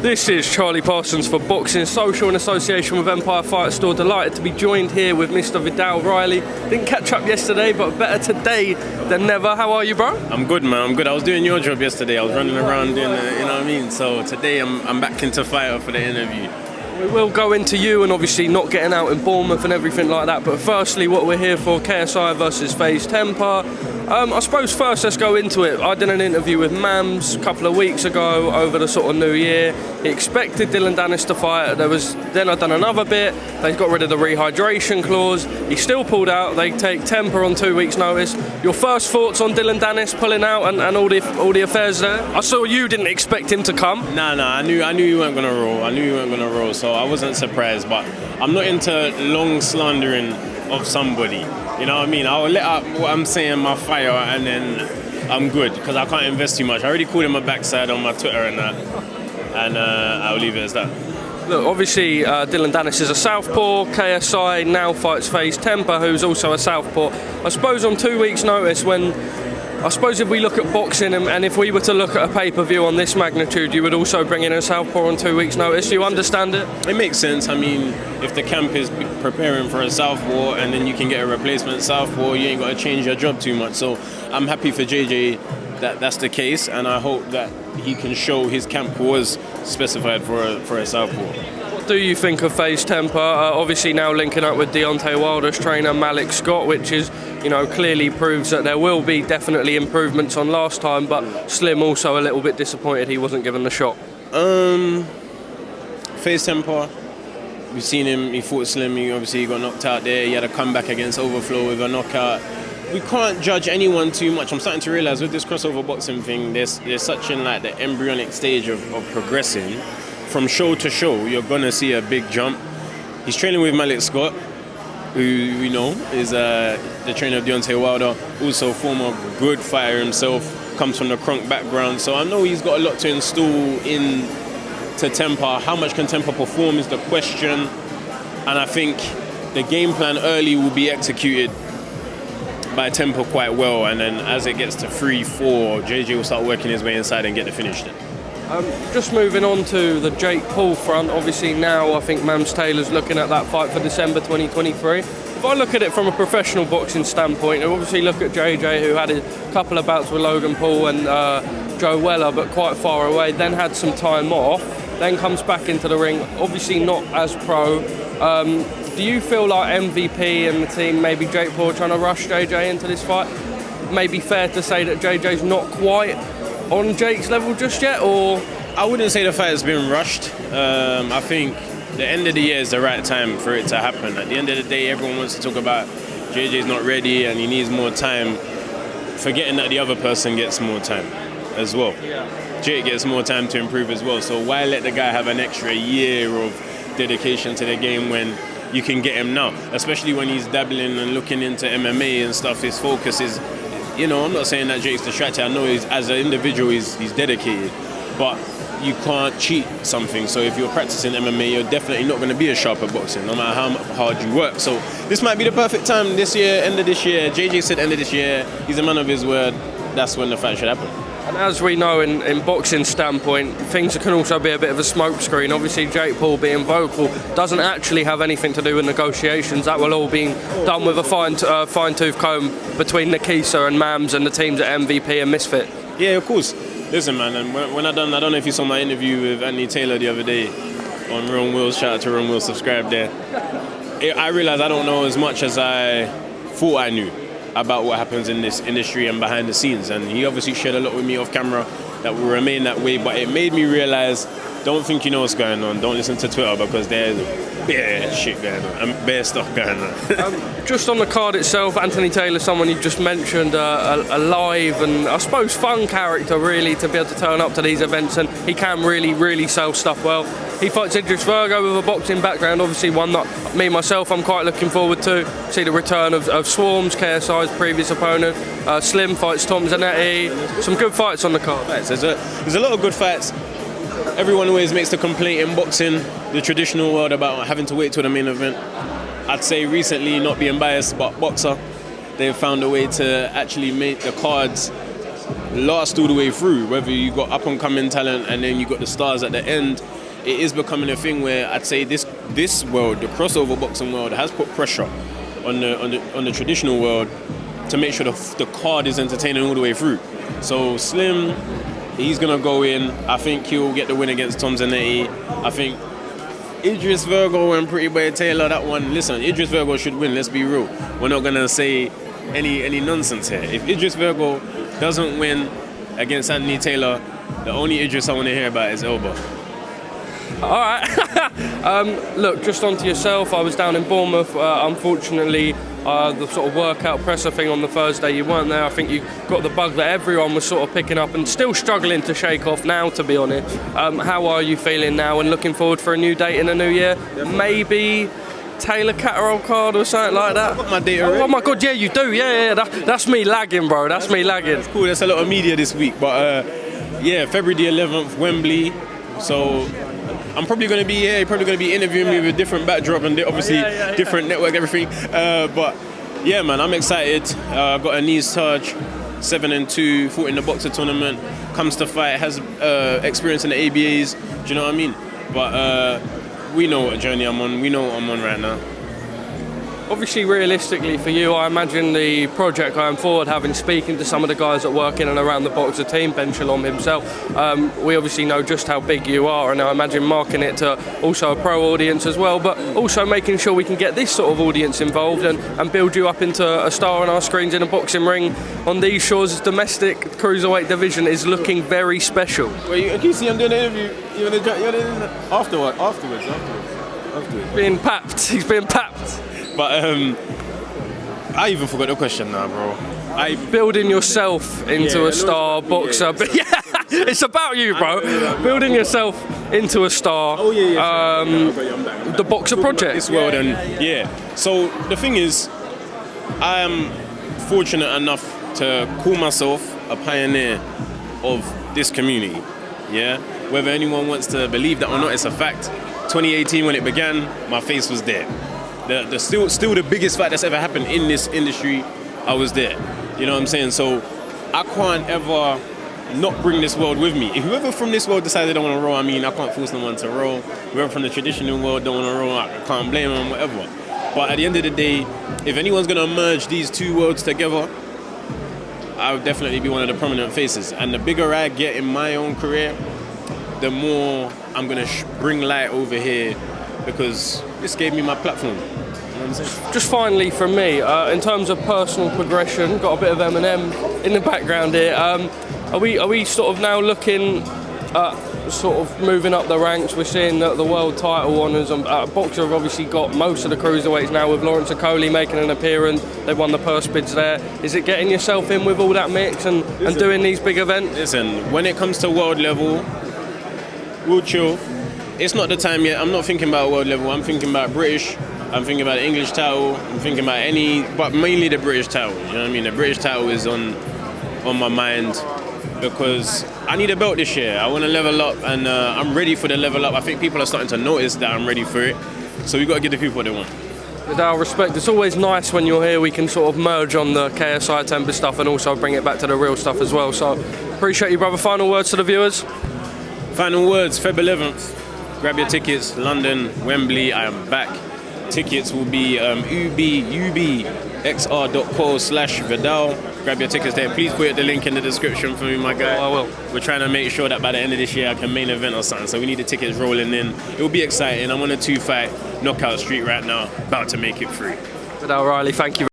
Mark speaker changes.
Speaker 1: This is Charlie Parsons for Boxing Social in association with Empire Fight Store. Delighted to be joined here with Mr. Viddal Riley. Didn't catch up yesterday, but better today than never. How are you, bro?
Speaker 2: I'm good, man. I'm good. I was doing your job yesterday. I was running around doing you know what I mean? So today I'm back into fighter for the interview.
Speaker 1: We will go into you and obviously not getting out in Bournemouth and everything like that, but firstly what we're here for, KSI versus FaZe Temper. I suppose first let's go into it. I did an interview with Mams a couple of weeks ago over the sort of new year. He expected Dylan Danis to fight. Then I've done another bit. They got rid of the rehydration clause. He still pulled out. They take Temper on 2 weeks' notice. Your first thoughts on Dylan Danis pulling out and all the affairs there? I saw you didn't expect him to come.
Speaker 2: Nah. I knew you weren't gonna roll. So I wasn't surprised. But I'm not into long slandering of somebody. You know what I mean? I'll let up what I'm saying, my fire, and then I'm good because I can't invest too much. I already called him a backside on my Twitter and that, and I'll leave it as that.
Speaker 1: Look, obviously Dylan Danis is a southpaw. KSI now fights FaZe Temper, who's also a southpaw. I suppose on 2 weeks' notice, if we look at boxing and if we were to look at a pay-per-view on this magnitude, you would also bring in a southpaw on 2 weeks' notice. Do you understand it?
Speaker 2: It makes sense. I mean, if the camp is preparing for a southpaw and then you can get a replacement southpaw, you ain't got to change your job too much. So I'm happy for JJ that that's the case, and I hope that he can show his camp was specified for a southpaw.
Speaker 1: What do you think of FaZe Temper? Obviously now linking up with Deontay Wilder's trainer Malik Scott, which is, clearly proves that there will be definitely improvements on last time, but Slim also a little bit disappointed he wasn't given the shot.
Speaker 2: FaZe Temper, we've seen him, he fought Slim, he got knocked out there, he had a comeback against Overflow with a knockout. We can't judge anyone too much. I'm starting to realise with this crossover boxing thing, there's such in like the embryonic stage of progressing. From show to show, you're gonna see a big jump. He's training with Malik Scott, who we know is the trainer of Deontay Wilder, also former good fighter himself, comes from the Kronk background. So I know he's got a lot to install into Temper. How much can Temper perform is the question. And I think the game plan early will be executed by Temper quite well. And then as it gets to 3-4, JJ will start working his way inside and get the finish then.
Speaker 1: Just moving on to the Jake Paul front, obviously now I think Mams Taylor's looking at that fight for December 2023. If I look at it from a professional boxing standpoint, I obviously look at JJ, who had a couple of bouts with Logan Paul and Joe Weller, but quite far away, then had some time off, then comes back into the ring, obviously not as pro. Do you feel like MVP and the team, maybe Jake Paul, trying to rush JJ into this fight? Maybe fair to say that JJ's not quite on Jake's level just yet, or?
Speaker 2: I wouldn't say the fight has been rushed. I think the end of the year is the right time for it to happen. At the end of the day, everyone wants to talk about JJ's not ready and he needs more time, forgetting that the other person gets more time as well.
Speaker 1: Yeah.
Speaker 2: Jake gets more time to improve as well. So why let the guy have an extra year of dedication to the game when you can get him now? Especially when he's dabbling and looking into MMA and stuff. His focus is, I'm not saying that Jake's distracted. I know as an individual he's dedicated, but you can't cheat something. So if you're practicing MMA, you're definitely not going to be as sharp at boxing, no matter how hard you work. So this might be the perfect time this year, end of this year. JJ said end of this year. He's a man of his word. That's when the fight should happen.
Speaker 1: And as we know in boxing standpoint, things can also be a bit of a smokescreen. Obviously, Jake Paul being vocal doesn't actually have anything to do with negotiations. That will all be done with a fine-tooth comb between Nikisa and Mams and the teams at MVP and Misfit.
Speaker 2: Yeah, of course. Listen, man, and when I don't know if you saw my interview with Anthony Taylor the other day on Ron Wills. Shout out to Ron Wills, subscribe there. I realised I don't know as much as I thought I knew about what happens in this industry and behind the scenes, and he obviously shared a lot with me off camera that will remain that way, but it made me realise, don't think you know what's going on, don't listen to Twitter because there's bare shit going on and bare stuff going on.
Speaker 1: Just on the card itself, Anthony Taylor, someone you just mentioned, a live and I suppose fun character really to be able to turn up to these events, and he can really sell stuff well. He fights Idris Virgo with a boxing background, obviously one that me myself I'm quite looking forward to. See the return of Swarms, KSI's previous opponent. Slim fights Tom Zanetti. Some good fights on the card.
Speaker 2: There's a lot of good fights. Everyone always makes the complaint in boxing, the traditional world, about having to wait till the main event. I'd say recently, not being biased, but Boxer, they've found a way to actually make the cards last all the way through. Whether you got up and coming talent and then you got the stars at the end, it is becoming a thing where I'd say this world, the crossover boxing world, has put pressure on the traditional world to make sure the card is entertaining all the way through. So Slim, he's gonna go in. I think he'll get the win against Tom Zanetti. I think Idris Virgo and Pretty Boy Taylor, that one. Listen, Idris Virgo should win. Let's be real. We're not gonna say any nonsense here. If Idris Virgo doesn't win against Anthony Taylor, the only Idris I want to hear about is Elba.
Speaker 1: All right. Look, just onto yourself. I was down in Bournemouth. Unfortunately, the sort of workout presser thing on the Thursday, you weren't there. I think you got the bug that everyone was sort of picking up and still struggling to shake off now, to be honest. How are you feeling now and looking forward for a new date in the new year? Maybe Taylor Catterall card or something like that?
Speaker 2: I've got my date already.
Speaker 1: Oh my God, yeah, you do. Yeah. That's me lagging, bro. That's me lagging.
Speaker 2: That's cool. There's a lot of media this week. But yeah, February the 11th, Wembley. So I'm probably going to be here. You're probably going to be interviewing me with a different backdrop and obviously different network, everything. But yeah, man, I'm excited. I've got a knees touch, 7-2, fought in the boxer tournament. Comes to fight, has experience in the ABAs. Do you know what I mean? But we know what journey I'm on. We know what I'm on right now.
Speaker 1: Obviously, realistically for you, I imagine the project going forward, having speaking to some of the guys that work in and around the boxer team, Ben Shalom himself, we obviously know just how big you are, and I imagine marking it to also a pro audience as well, but also making sure we can get this sort of audience involved and build you up into a star on our screens in a boxing ring on these shores. Domestic Cruiserweight Division is looking very special.
Speaker 2: Well, you see I'm doing an interview. You want to afterwards.
Speaker 1: Being papped. He's being papped.
Speaker 2: But I even forgot the question now, bro.
Speaker 1: Building yourself into a star boxer. But yeah, it's about you, bro. Building yourself into a star.
Speaker 2: Oh yeah.
Speaker 1: The boxer project.
Speaker 2: This world and yeah. So the thing is, I am fortunate enough to call myself a pioneer of this community. Yeah. Whether anyone wants to believe that or not, it's a fact. 2018 when it began, my face was there. The still the biggest fight that's ever happened in this industry, I was there. You know what I'm saying? So I can't ever not bring this world with me. If whoever from this world decides they don't want to roll, I mean, I can't force no one to roll. Whoever from the traditional world don't want to roll, I can't blame them, whatever. But at the end of the day, if anyone's going to merge these two worlds together, I would definitely be one of the prominent faces. And the bigger I get in my own career, the more I'm going to bring light over here, because this gave me my platform. You know what I'm saying?
Speaker 1: Just finally from me, in terms of personal progression, got a bit of Eminem in the background here. Are we sort of now looking at sort of moving up the ranks? We're seeing the world title honours. Boxer have obviously got most of the cruiserweights now, with Lawrence Okoli making an appearance. They won the purse bids there. Is it getting yourself in with all that mix and doing these big events?
Speaker 2: Listen, when it comes to world level, we'll chill. It's not the time yet. I'm not thinking about world level. I'm thinking about British. I'm thinking about the English title. I'm thinking about but mainly the British title. You know what I mean? The British title is on my mind because I need a belt this year. I want to level up, and I'm ready for the level up. I think people are starting to notice that I'm ready for it. So we've got to give the people what they want.
Speaker 1: With our respect, it's always nice when you're here. We can sort of merge on the KSI temper stuff and also bring it back to the real stuff as well. So appreciate you, brother. Final words to the viewers.
Speaker 2: Final words, Feb 11th. Grab your tickets, London, Wembley, I am back. Tickets will be ubxr.co/Viddal. Grab your tickets there. Please put the link in the description for me, my guy.
Speaker 1: Oh, I will.
Speaker 2: We're trying to make sure that by the end of this year I can main event or something. So we need the tickets rolling in. It will be exciting. I'm on a 2-fight knockout streak right now, about to make it free.
Speaker 1: Viddal Riley, thank you.